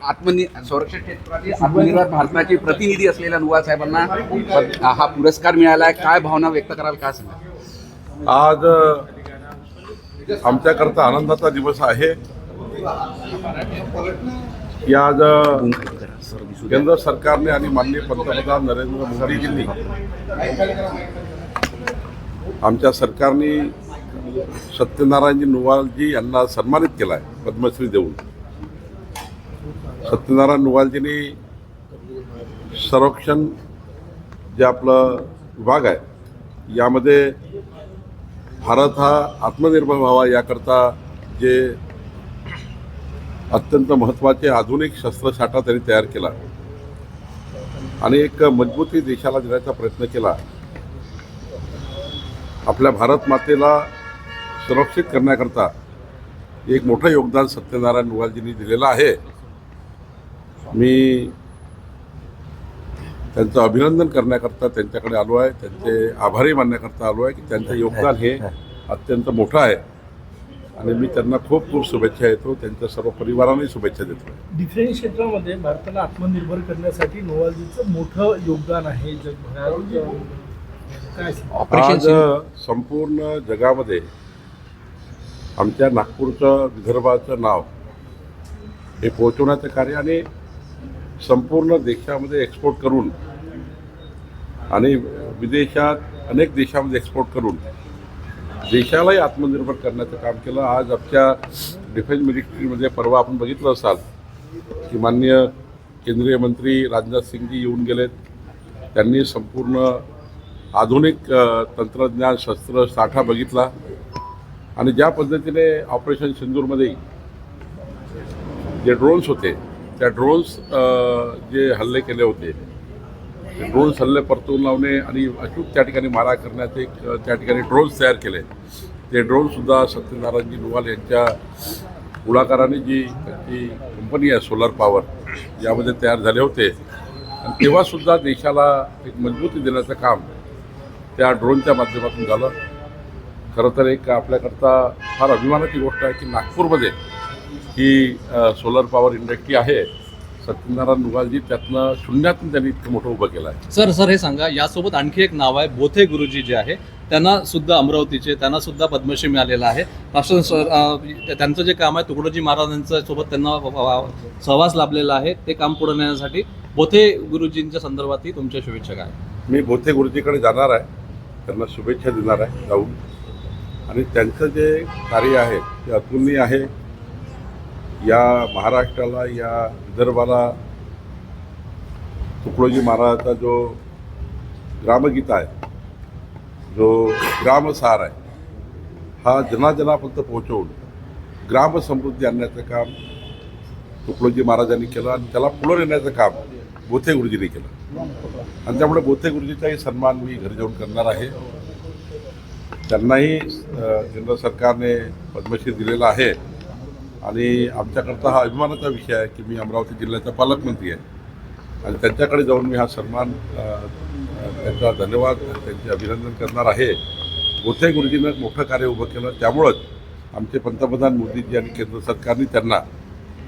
संरक्षण क्षेत्रातील आत्मनिर्भर भारताचे प्रतिनिधी असलेल्या नुवाल साहेबांना हा पुरस्कार मिळाला आहे. काय भावना व्यक्त कराल, काय सांगा? आज आमच्याकरता आनंदाचा दिवस आहे की आज केंद्र सरकारने आणि माननीय पंतप्रधान नरेंद्र मोदीजींनी आमच्या सरकारने सत्यनारायणजी नुवालजी यांना सन्मानित केला आहे पद्मश्री देऊन. सत्यनारायण नुवालजींनी संरक्षण जे आपलं विभाग आहे यामध्ये भारत हा आत्मनिर्भर व्हावा याकरता जे अत्यंत महत्त्वाचे आधुनिक शस्त्रसाठा त्यांनी तयार केला आणि एक मजबूती देशाला देण्याचा प्रयत्न केला. आपल्या भारत मातेला सुरक्षित करण्याकरता एक मोठं योगदान सत्यनारायण नुवालजींनी दिलेलं आहे. मी त्यांचं अभिनंदन करण्याकरता त्यांच्याकडे आलो आहे, त्यांचे आभारी मानण्याकरता आलो आहे की त्यांचं योगदान हे अत्यंत मोठं आहे आणि मी त्यांना खूप खूप शुभेच्छा देतो. त्यांच्या सर्व परिवारांनाही शुभेच्छा देतो. डिफेन्स क्षेत्रामध्ये भारताला आत्मनिर्भर करण्यासाठी नोवालजीचं मोठं योगदान आहे जगभरात. काय आज संपूर्ण जगामध्ये आमच्या नागपूरचं विदर्भाचं नाव हे पोहोचवण्याचं कार्य आणि संपूर्ण देशामध्ये एक्सपोर्ट करून आणि विदेशात अनेक देशामध्ये एक्सपोर्ट करून देशालाही आत्मनिर्भर करण्याचं काम केलं. आज आमच्या डिफेन्स मिनिस्ट्रीमध्ये परवा आपण बघितलं असाल की माननीय केंद्रीय मंत्री राजनाथ सिंगजी येऊन गेलेत. त्यांनी संपूर्ण आधुनिक तंत्रज्ञान शस्त्र साठा बघितला आणि ज्या पद्धतीने ऑपरेशन सिंदूरमध्ये जे ड्रोन्स होते त्या ड्रोन्स जे हल्ले केले होते ते ड्रोन्स हल्ले परतवून लावणे आणि अचूक त्या ठिकाणी मारा करण्याचे त्या ठिकाणी ड्रोन्स तयार केले. ते ड्रोनसुद्धा सत्यनारायणजी नुवाल यांच्या पुढाकाराने जी त्यांची कंपनी आहे सोलर पॉवर यामध्ये तयार झाले होते आणि तेव्हासुद्धा देशाला एक मजबूती देण्याचं काम त्या ड्रोनच्या माध्यमातून झालं. खरं तर एक आपल्याकरता फार अभिमानाची गोष्ट आहे की नागपूरमध्ये ही सोलर पॉवर इंडस्ट्री आहे. सत्यनारायण नुवालजी त्यातनं शून्यातून त्यांनी इतकं मोठं उभं केलं आहे. सर हे सांगा, यासोबत आणखी एक नाव आहे बोथे गुरुजी जे आहे त्यांना सुद्धा अमरावतीचे, त्यांना सुद्धा पद्मश्री मिळालेला आहे. त्यांचं जे काम आहे तुकडोजी महाराजांच्या सोबत त्यांना सहवास लाभलेला आहे. ते काम पुढे नेण्यासाठी बोथे गुरुजींच्या संदर्भातही तुमच्या शुभेच्छा काय? मी बोथे गुरुजीकडे जाणार आहे, त्यांना शुभेच्छा देणार आहे जाऊन. आणि त्यांचं जे कार्य आहे ते अतुलनीय आहे. या महाराष्ट्राला या विदर्भाला तुकडोजी महाराजाचा जो ग्रामगीता आहे, जो ग्रामसार आहे, हा जनाजनापर्यंत पोहोचवून ग्रामसमृद्धी आणण्याचं काम तुकडोजी महाराजांनी केलं आणि त्याला पुढे नेण्याचं काम बोथे गुरुजींनी केलं. आणि त्यामुळे बोथे गुरुजीचाही सन्मान मी घरी जाऊन करणार आहे. त्यांनाही केंद्र सरकारने पद्मश्री दिलेला आहे आणि आमच्याकरता हा अभिमानाचा विषय आहे की मी अमरावती जिल्ह्याचा पालकमंत्री आहे आणि त्यांच्याकडे जाऊन मी हा सन्मान त्यांचा धन्यवाद त्यांचे अभिनंदन करणार आहे. बोथे गुरुजीनं मोठं कार्य उभं केलं, त्यामुळंच आमचे पंतप्रधान मोदीजी आणि केंद्र सरकारने त्यांना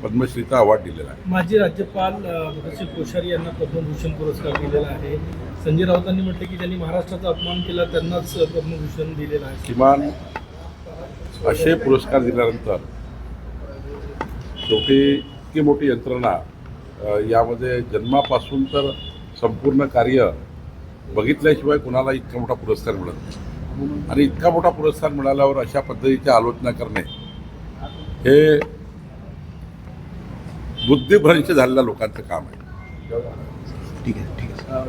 पद्मश्रीचा अवॉर्ड दिलेला आहे. माजी राज्यपाल भगतसिंग कोश्यारी यांना पद्मभूषण पुरस्कार दिलेला आहे. संजय राऊतांनी म्हटलं की ज्यांनी महाराष्ट्राचा अपमान केला त्यांनाच पद्मभूषण दिलेला आहे. किमान असे पुरस्कार दिल्यानंतर शेवटी इतकी मोठी यंत्रणा यामध्ये जन्मापासून तर संपूर्ण कार्य बघितल्याशिवाय कुणाला इतका मोठा पुरस्कार मिळत नाही. आणि इतका मोठा पुरस्कार मिळाल्यावर अशा पद्धतीची आलोचना करणे हे बुद्धिभ्रंश झालेल्या लोकांचं काम आहे. ठीक आहे.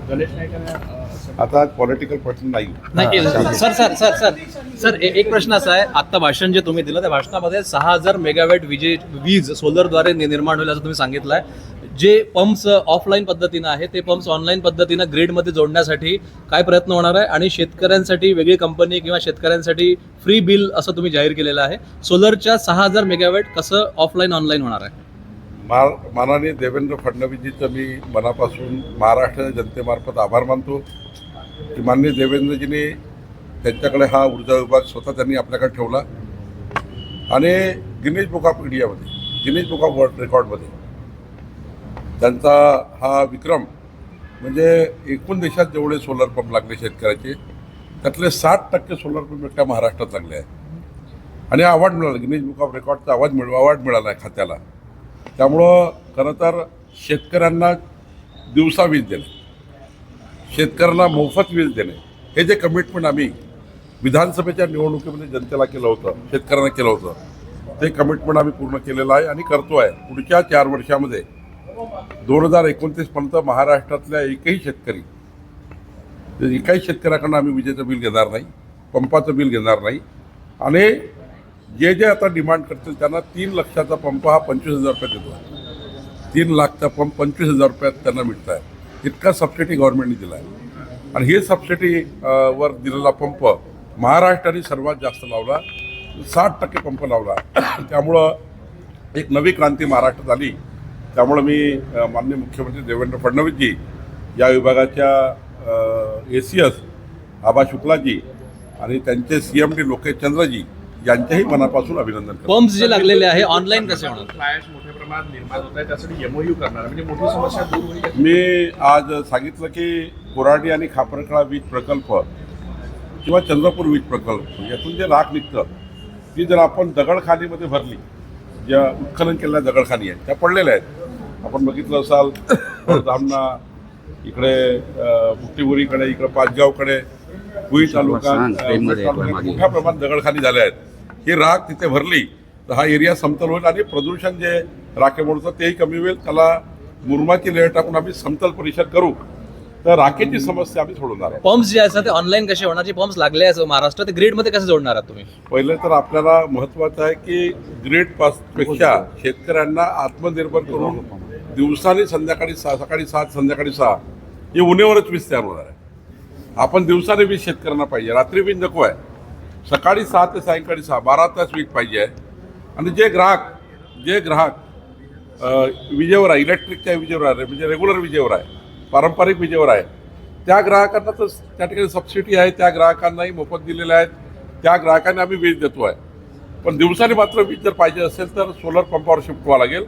गणेश नाईकांना आता पॉलिटिकल पर्सन नाही. सर एक प्रश्न असा आहे, आता भाषण जे तुम्ही दिलं त्या भाषणामध्ये 6000 मेगावॅट वीज सोलरद्वारे निर्माण होईल असं तुम्ही सांगितलं आहे. जे पंप्स ऑफलाईन पद्धतीनं आहे ते पंप्स ऑनलाईन पद्धतीनं ग्रीडमध्ये जोडण्यासाठी काय प्रयत्न होणार आहे आणि शेतकऱ्यांसाठी वेगळी कंपनी किंवा शेतकऱ्यांसाठी फ्री बिल असं तुम्ही जाहीर केलेलं आहे. सोलरच्या 6000 मेगावॅट कसं ऑफलाईन ऑनलाईन होणार आहे? माननीय देवेंद्र फडणवीसजीचं मी मनापासून महाराष्ट्राच्या जनतेमार्फत आभार मानतो की माननीय देवेंद्रजींनी त्यांच्याकडे हा ऊर्जा विभाग स्वतः त्यांनी आपल्याकडे ठेवला आणि गिनीज बुक ऑफ इंडियामध्ये गिनीज बुक ऑफ वर्ल्ड रेकॉर्डमध्ये त्यांचा हा विक्रम म्हणजे एकूण देशात जेवढे सोलर पंप लागले शेतकऱ्याचे त्यातले 60% सोलर पंप एकट्या महाराष्ट्रात लागले आहेत आणि अवॉर्ड मिळाला गिनीज बुक ऑफ रेकॉर्डचा अवॉर्ड मिळाला आहे खात्याला. त्यामुळं खरं तर शेतकऱ्यांना दिवसा वीज देणे, शेतकऱ्यांना मोफत वीज देणे हे जे कमिटमेंट आम्ही विधानसभेच्या निवडणुकीमध्ये जनतेला केलं होतं, शेतकऱ्यांना केलं होतं, ते कमिटमेंट आम्ही पूर्ण केलेलं आहे आणि करतो आहे. पुढच्या 4 वर्षामध्ये 2029 पर्यंत महाराष्ट्रातल्या एकाही शेतकऱ्याकडनं आम्ही विजेचं बिल घेणार नाही, पंपाचं बिल घेणार नाही आणि जे जे आता डिमांड करतील त्यांना 3 लाखाचा पंप हा 25,000 रुपयात देतो आहे. 3 लाखचा पंप 25,000 रुपयात त्यांना मिळत आहे. इतका सबसिडी गव्हर्नमेंटने दिला आहे आणि हे सबसिडी वर दिलेला पंप महाराष्ट्राने सर्वात जास्त लावला, 60% पंप लावला. त्यामुळं एक नवी क्रांती महाराष्ट्रात आली. त्यामुळं मी माननीय मुख्यमंत्री देवेंद्र फडणवीसजी, या विभागाच्या ACS आबा शुक्लाजी आणि त्यांचे CMD लोकेश चंद्रजी यांच्याही मनापासून अभिनंदन करतो. पंप्स जे लागलेले आहे ऑनलाईन कसे होणार? फ्लॅश मोठ्या प्रमाणात निर्माण होत आहे, त्यासाठी MOU करणार म्हणजे मोठी समस्या दूर होईल. मी आज सांगितलं की कोराडी आणि खापरखळा वीज प्रकल्प किंवा चंद्रपूर वीज प्रकल्प यातून जे राख निघतं ती जर आपण दगडखानीमध्ये भरली, ज्या उत्खनन केलेल्या दगडखानी आहेत त्या पडलेल्या आहेत. आपण बघितलं असाल धामणा इकडे बुट्टीबुरीकडे, इकडे पाचगावकडे, भुई तालुका मोठ्या प्रमाणात दगडखानी झाल्या आहेत. ही राख तिथे भरली तर हा एरिया समतल होईल आणि प्रदूषण जे राखेमुळे होतं तेही कमी होईल. त्याला मुरमाची लेअर टाकून आम्ही समतल परिसर करू तर राखेची समस्या आम्ही सोडवणार आहोत. पंप्स जे असतात ते ऑनलाईन कसे होणार? जे पंप्स लागले आहेत महाराष्ट्रात ते ग्रीडमध्ये कसे जोडणार आहात तुम्ही? पहिले तर आपल्याला महत्त्वाचं आहे की ग्रीड पेक्षा शेतकऱ्यांना आत्मनिर्भर करून दिवसाने सकाळी 7 संध्याकाळी 6 हे उन्हेवरच वीज तयार होणार आहे. आपण दिवसाने वीज शेतकऱ्यांना पाहिजे, रात्री वीज नको आहे. सकाळी 6 ते सायंकाळी 6 12 तास वीज पाहिजे आहे. आणि जे ग्राहक विजेवर आहे, इलेक्ट्रिकच्या विजेवर आहे, म्हणजे रेग्युलर विजेवर आहे, पारंपरिक विजेवर आहे, त्या ग्राहकांना तर त्या ठिकाणी सबसिडी आहे, त्या ग्राहकांनाही मोफत दिलेल्या आहेत, त्या ग्राहकांना आम्ही वीज देतो आहे. पण दिवसाने मात्र वीज जर पाहिजे असेल तर सोलर पंपावर शिफ्ट व्हावं लागेल.